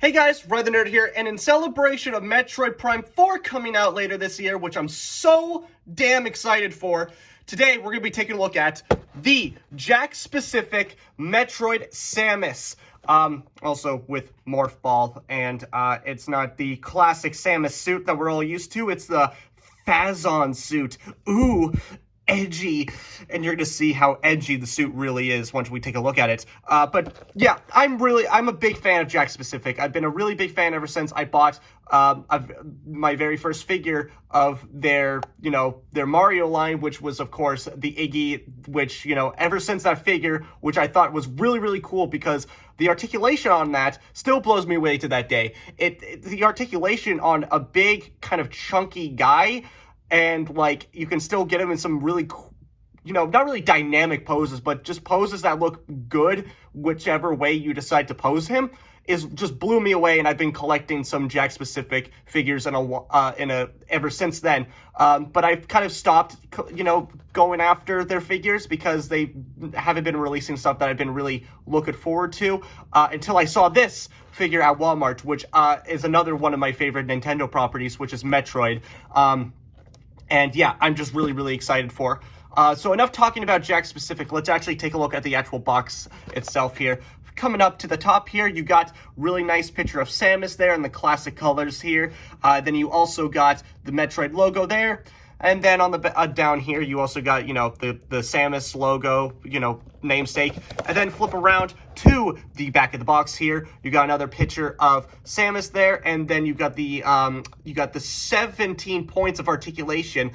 Hey guys, Red the Nerd here, and in celebration of Metroid Prime 4 coming out later this year, which I'm so damn excited for, today we're going to be taking a look at the Jakks-specific Metroid Samus. Also with Morph Ball, and it's not the classic Samus suit that we're all used to, it's the Phazon suit. Ooh, edgy, and you're gonna see how edgy the suit really is once we take a look at it. But yeah, I'm a big fan of Jakks specific. I've been a really big fan ever since I bought my very first figure of their Mario line, which was of course the Iggy, which ever since that figure, which I thought was really cool because the articulation on that still blows me away to that day. The articulation on a big kind of chunky guy, and like you can still get him in some really not really dynamic poses, but just poses that look good whichever way you decide to pose him, is just blew me away. And I've been collecting some Jakks specific figures ever since then. But I've kind of stopped going after their figures because they haven't been releasing stuff that I've been really looking forward to until I saw this figure at Walmart, which is another one of my favorite Nintendo properties, which is Metroid. And yeah, I'm just really excited for. So enough talking about Jakks specific. Let's actually take a look at the actual box itself here. Coming up to the top here, you got really nice picture of Samus there in the classic colors here. Then you also got the Metroid logo there. And then on the down here, you also got, the Samus logo, namesake. And then flip around to the back of the box here. You got another picture of Samus there, and then you got the 17 points of articulation.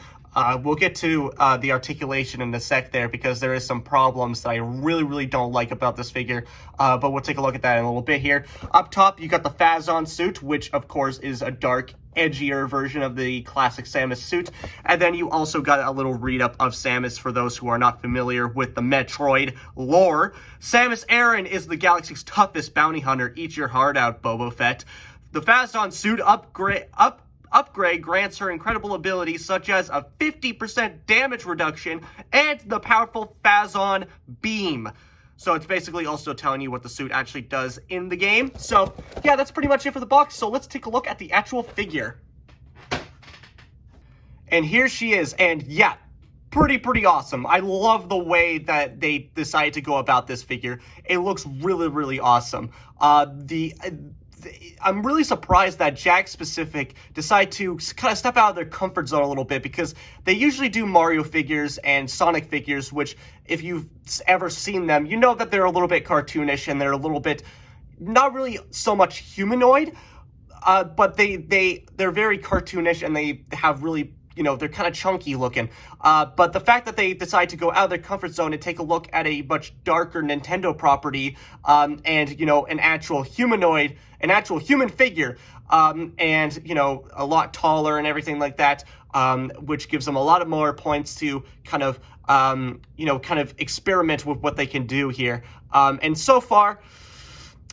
We'll get to the articulation in a sec there because there is some problems that I really don't like about this figure. But we'll take a look at that in a little bit here. Up top, you got the Phazon suit, which of course is a dark, edgier version of the classic Samus suit. And then you also got a little read-up of Samus for those who are not familiar with the Metroid lore. Samus Aran is the galaxy's toughest bounty hunter. Eat your heart out, Boba Fett. The Phazon suit upgrade grants her incredible abilities such as a 50% damage reduction and the powerful Phazon beam. So it's basically also telling you what the suit actually does in the game. So yeah, that's pretty much it for the box. So let's take a look at the actual figure. And here she is. And yeah, pretty awesome. I love the way that they decided to go about this figure. It looks really awesome. I'm really surprised that Jakks specific decide to kind of step out of their comfort zone a little bit, because they usually do Mario figures and Sonic figures, which if you've ever seen them, you know that they're a little bit cartoonish and they're a little bit not really so much humanoid, but they're very cartoonish and they have really they're kind of chunky looking. But the fact that they decide to go out of their comfort zone and take a look at a much darker Nintendo property, and, an actual human figure, and, a lot taller and everything like that, which gives them a lot of more points to kind of experiment with what they can do here. And so far,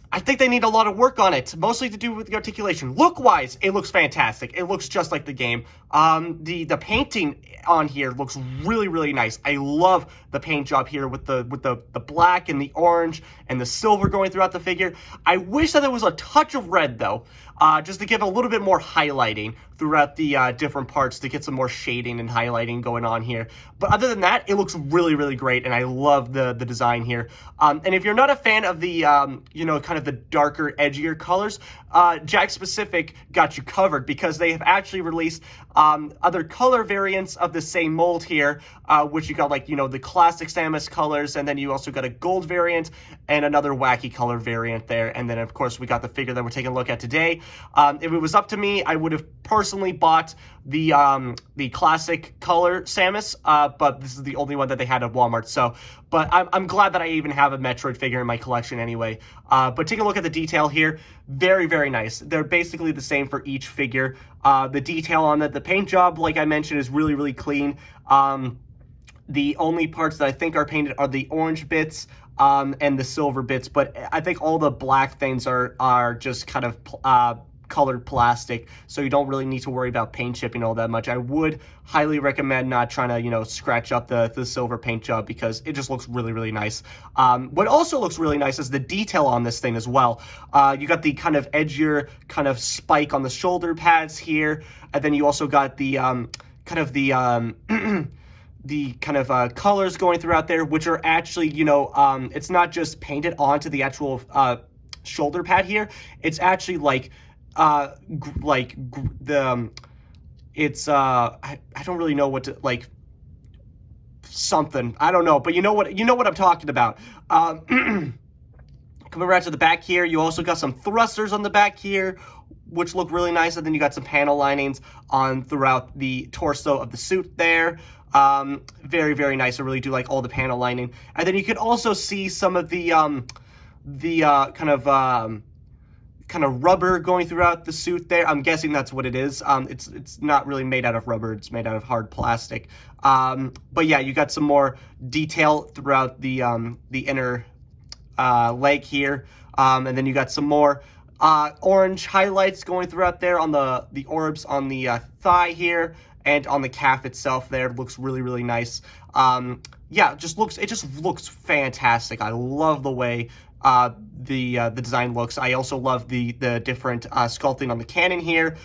I think they need a lot of work on it, mostly to do with the articulation. Look-wise, it looks fantastic. It looks just like the game. The painting on here looks really nice. I love the paint job here with the black and the orange and the silver going throughout the figure. I wish that there was a touch of red, though, just to give a little bit more highlighting throughout the different parts to get some more shading and highlighting going on here. But other than that, it looks really great, and I love the design here. And if you're not a fan of the, kind of the darker, edgier colors, Jakks specific got you covered, because they have actually released other color variants of the same mold here, which you got the classic Samus colors, and then you also got a gold variant and another wacky color variant there. And then of course we got the figure that we're taking a look at today. If it was up to me, I would have personally bought the classic color Samus, but this is the only one that they had at Walmart. So, but I'm glad that I even have a Metroid figure in my collection anyway. But take a look at the detail here. Very nice. They're basically the same for each figure. The detail on the paint job, like I mentioned, is really clean. The only parts that I think are painted are the orange bits and the silver bits, but I think all the black things are just kind of colored plastic, so you don't really need to worry about paint chipping all that much. I would highly recommend not trying to, you know, scratch up the silver paint job because it just looks really, really nice. What also looks really nice is the detail on this thing as well. You got the kind of edgier kind of spike on the shoulder pads here, and then you also got the kind of the the kind of colors going throughout there, which are actually, you know, it's not just painted onto the actual shoulder pad here. It's actually like it's I don't really know what to, like, something, I don't know, but you know what I'm talking about. Coming around to the back here, you also got some thrusters on the back here, which look really nice, and then you got some panel linings on throughout the torso of the suit there. Very, very nice. I really do like all the panel lining. And then you can also see some of the kind of rubber going throughout the suit there. I'm guessing that's what it is. It's not really made out of rubber. It's made out of hard plastic. But yeah, you got some more detail throughout the inner leg here. And then you got some more orange highlights going throughout there on the orbs on the thigh here and on the calf itself there. It looks really, really nice. Yeah, it just looks fantastic. I love the way the design looks. I also love the different sculpting on the cannon here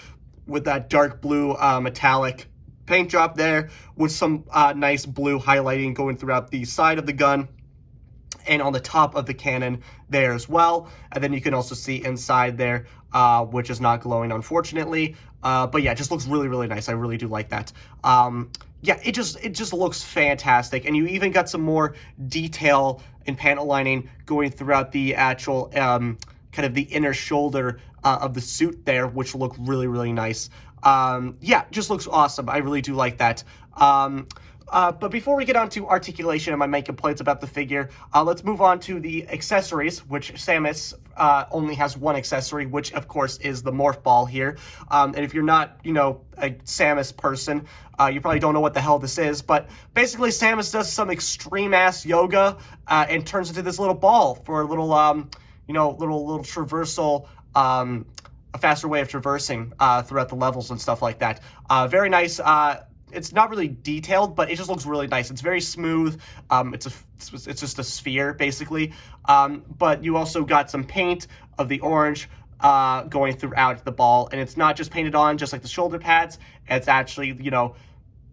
with that dark blue metallic paint job there with some nice blue highlighting going throughout the side of the gun and on the top of the cannon there as well. And then you can also see inside there, which is not glowing, unfortunately. But yeah, it just looks really, really nice. I really do like that. Yeah, it just looks fantastic. And you even got some more detail and panel lining going throughout the actual kind of the inner shoulder of the suit there, which look really, really nice. Yeah, just looks awesome. I really do like that. But before we get on to articulation and my main complaints about the figure, let's move on to the accessories, which Samus only has one accessory, which of course is the morph ball here. And if you're not, you know, a Samus person, you probably don't know what the hell this is, but basically Samus does some extreme ass yoga and turns into this little ball for a little, you know, little traversal, a faster way of traversing throughout the levels and stuff like that. Very nice. It's not really detailed, but it just looks really nice. It's very smooth. It's just a sphere, basically. But you also got some paint of the orange going throughout the ball, and it's not just painted on just like the shoulder pads. It's actually, you know,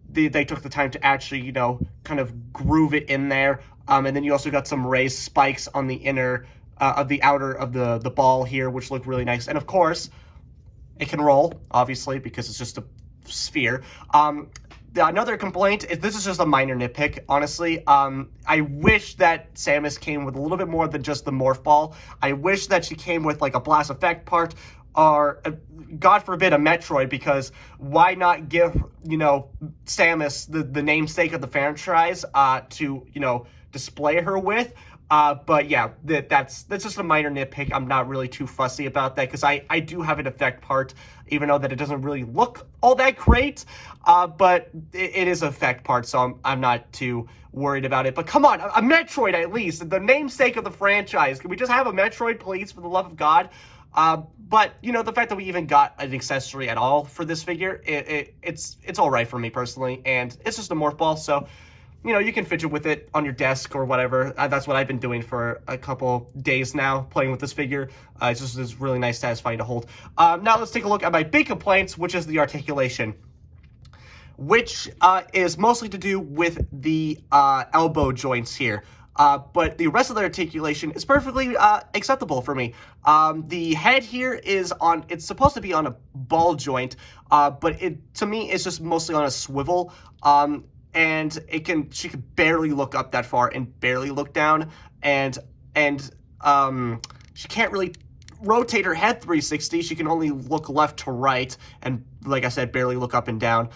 they took the time to actually, you know, kind of groove it in there. And then you also got some raised spikes on the inner of the outer of the ball here, which look really nice. And of course, it can roll, obviously, because it's just a sphere. Another complaint is, this is just a minor nitpick, honestly. I wish that Samus came with a little bit more than just the morph ball. I wish that she came with like a blast effect part, or God forbid a Metroid, because why not give, you know, Samus the namesake of the franchise to, you know, display her with. But yeah, that's just a minor nitpick. I'm not really too fussy about that because I do have an effect part, even though that it doesn't really look all that great. But it is an effect part, so I'm not too worried about it. But come on, a Metroid at least, the namesake of the franchise. Can we just have a Metroid, please, for the love of God? But you know, the fact that we even got an accessory at all for this figure, it's all right for me personally, and it's just a morph ball, so. You know, you can fidget with it on your desk or whatever. That's what I've been doing for a couple days now, playing with this figure. It's really nice, satisfying to hold. Now let's take a look at my big complaints, which is the articulation, which is mostly to do with the elbow joints here. But the rest of the articulation is perfectly acceptable for me. The head here is it's supposed to be on a ball joint, but to me, it's just mostly on a swivel. And she could barely look up that far and barely look down, and she can't really rotate her head 360. She can only look left to right, and like I said, barely look up and down,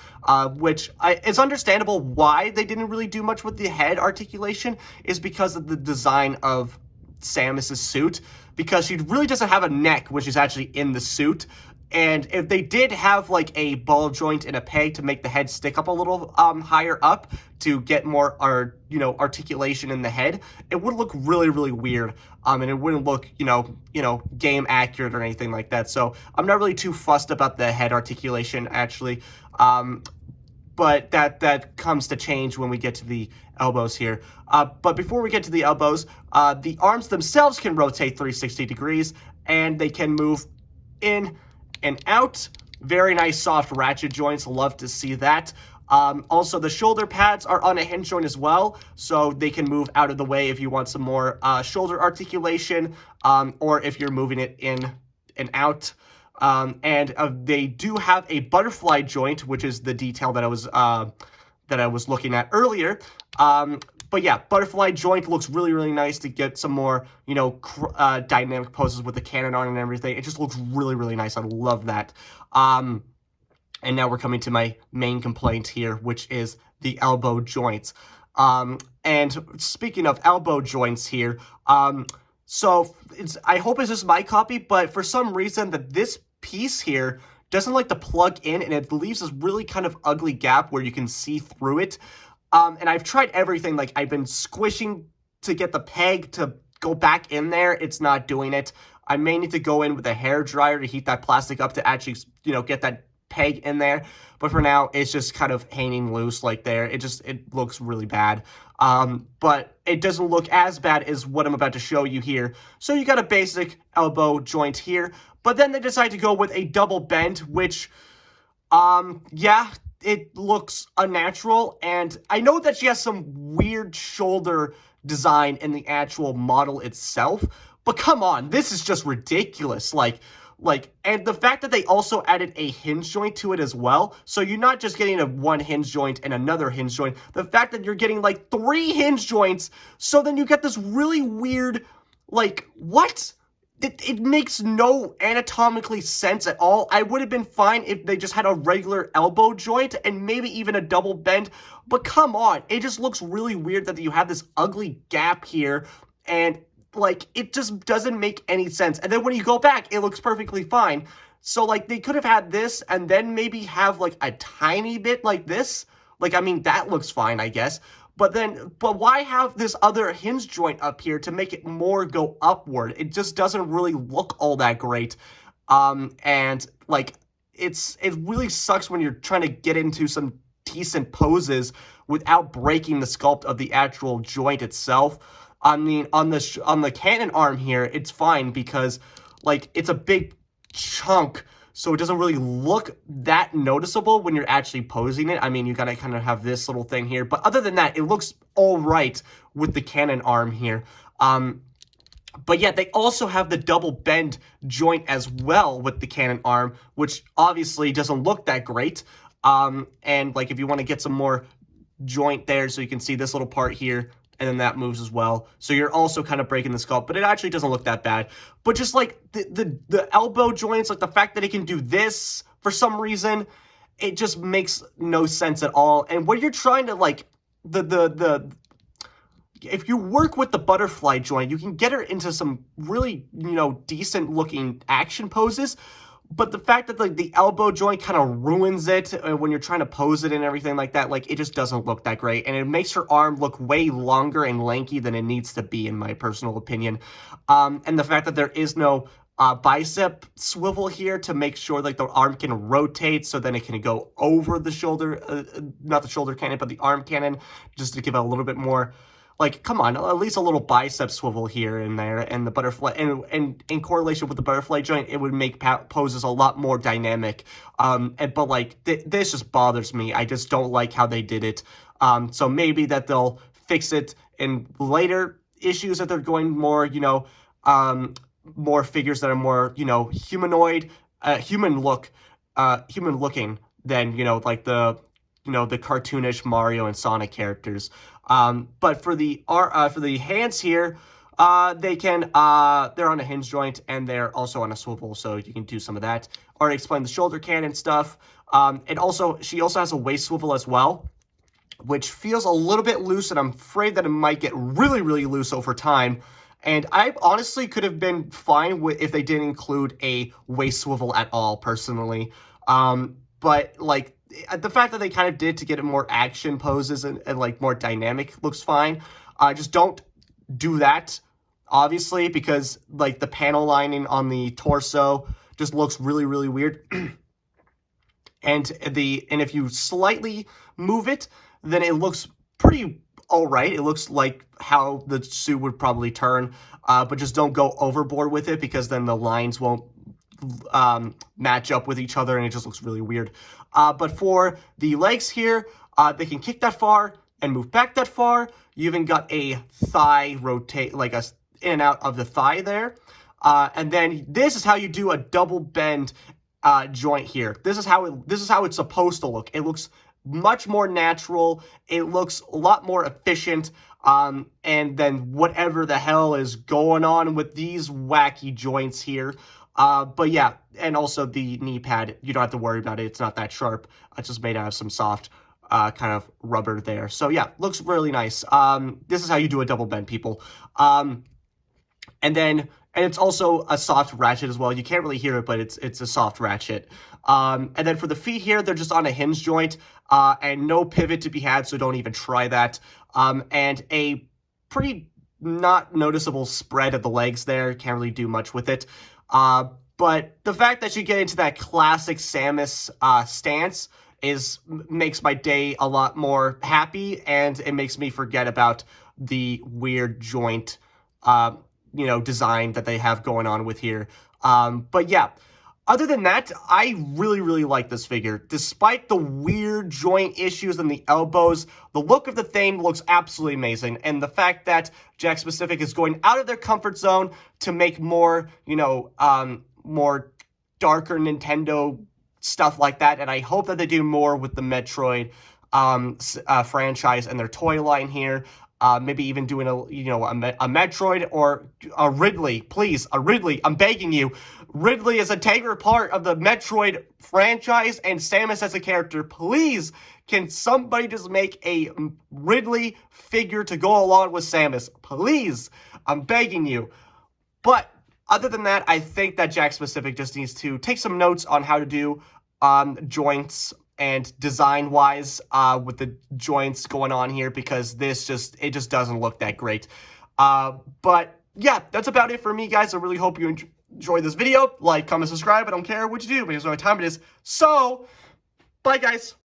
which it's understandable why they didn't really do much with the head articulation, is because of the design of Samus's suit, because she really doesn't have a neck, which is actually in the suit. And if they did have like a ball joint and a peg to make the head stick up a little higher up to get more articulation in the head, it would look really, really weird. And it wouldn't look, game accurate or anything like that. So I'm not really too fussed about the head articulation, actually. But that comes to change when we get to the elbows here. But before we get to the elbows, the arms themselves can rotate 360 degrees, and they can move in and out. Very nice soft ratchet joints. Love to see that. Also, the shoulder pads are on a hinge joint as well, so they can move out of the way if you want some more shoulder articulation, or if you're moving it in and out. They do have a butterfly joint, which is the detail that I was looking at earlier. But yeah, butterfly joint looks really, really nice to get some more, dynamic poses with the cannon arm and everything. It just looks really, really nice. I love that. And now we're coming to my main complaint here, which is the elbow joints. And speaking of elbow joints here, so I hope it's just my copy, but for some reason that this piece here doesn't like to plug in, and it leaves this really kind of ugly gap where you can see through it. And I've tried everything. Like, I've been squishing to get the peg to go back in there. It's not doing it. I may need to go in with a hairdryer to heat that plastic up to actually, get that peg in there. But for now, it's just kind of hanging loose like there. It looks really bad. But it doesn't look as bad as what I'm about to show you here. So you got a basic elbow joint here. But then they decide to go with a double bend, which, yeah, it looks unnatural. And I know that she has some weird shoulder design in the actual model itself. But come on, this is just ridiculous. And the fact that they also added a hinge joint to it as well. So you're not just getting a one hinge joint and another hinge joint. The fact that you're getting like 3 hinge joints. So then you get this really weird, what? It makes no anatomically sense at all. I would have been fine if they just had a regular elbow joint and maybe even a double bend. But come on, it just looks really weird that you have this ugly gap here. And it just doesn't make any sense. And then when you go back, it looks perfectly fine. So, they could have had this and then maybe have, a tiny bit like this. That looks fine, I guess. But why have this other hinge joint up here to make it more go upward? It just doesn't really look all that great. It really sucks when you're trying to get into some decent poses without breaking the sculpt of the actual joint itself. On the cannon arm here, it's fine because, it's a big chunk, so it doesn't really look that noticeable when you're actually posing it. You gotta kind of have this little thing here. But other than that, it looks all right with the cannon arm here. But yeah, they also have the double bend joint as well with the cannon arm, which obviously doesn't look that great. And, if you want to get some more joint there, so you can see this little part here, and then that moves as well. So you're also kind of breaking the sculpt, but it actually doesn't look that bad. But just the elbow joints, the fact that it can do this for some reason, it just makes no sense at all. And when you're trying to if you work with the butterfly joint, you can get her into some really, decent looking action poses. But the fact that the elbow joint kind of ruins it when you're trying to pose it and everything like that, it just doesn't look that great. And it makes her arm look way longer and lanky than it needs to be, in my personal opinion. And the fact that there is no bicep swivel here to make sure the arm can rotate, so then it can go over the shoulder, not the shoulder cannon, but the arm cannon, just to give it a little bit more. Come on, at least a little bicep swivel here and there, and the butterfly, and in correlation with the butterfly joint, it would make poses a lot more dynamic. This just bothers me. I just don't like how they did it. So maybe that they'll fix it in later issues, that they're going more, more figures that are more, humanoid, human looking than, the cartoonish Mario and Sonic characters. But for the hands here, they're on a hinge joint and they're also on a swivel, so you can do some of that. Already explained the shoulder cannon stuff. She also has a waist swivel as well, which feels a little bit loose, and I'm afraid that it might get really, really loose over time. And I honestly could have been fine with if they didn't include a waist swivel at all, personally. But like the fact that they kind of did to get it more action poses and like more dynamic looks fine. Just don't do that, obviously, because like the panel lining on the torso just looks really, really weird. And if you slightly move it, then it looks pretty all right. It looks like how the suit would probably turn, but just don't go overboard with it, because then the lines won't match up with each other and it just looks really weird. But for the legs here, they can kick that far and move back that far. You even got a thigh rotate, like a in and out of the thigh there. And then this is how you do a double bend joint here. This is how it's supposed to look. It looks much more natural. It looks a lot more efficient. And then whatever the hell is going on with these wacky joints here. But yeah, and also the knee pad, you don't have to worry about it. It's not that sharp. It's just made out of some soft kind of rubber there. So yeah, looks really nice. This is how you do a double bend, people. And it's also a soft ratchet as well. You can't really hear it, but it's a soft ratchet. And then for the feet here, they're just on a hinge joint, and no pivot to be had, so don't even try that. And a pretty not noticeable spread of the legs there. Can't really do much with it. But the fact that you get into that classic Samus stance makes my day a lot more happy, and it makes me forget about the weird joint design that they have going on with here. But yeah, other than that, I really, really like this figure. Despite the weird joint issues and the elbows, the look of the thing looks absolutely amazing. And the fact that Jakks Pacific is going out of their comfort zone to make more, more darker Nintendo stuff like that. And I hope that they do more with the Metroid franchise and their toy line here. Maybe even doing a Metroid or a Ridley, please, a Ridley. I'm begging you. Ridley is a integral part of the Metroid franchise, and Samus as a character. Please, can somebody just make a Ridley figure to go along with Samus? Please, I'm begging you. But other than that, I think that Jakks Pacific just needs to take some notes on how to do joints and design-wise with the joints going on here, because it just doesn't look that great. But yeah, that's about it for me, guys. I really hope you enjoyed this video. Like, comment, subscribe. I don't care what you do, because I know what time it is. So, bye, guys.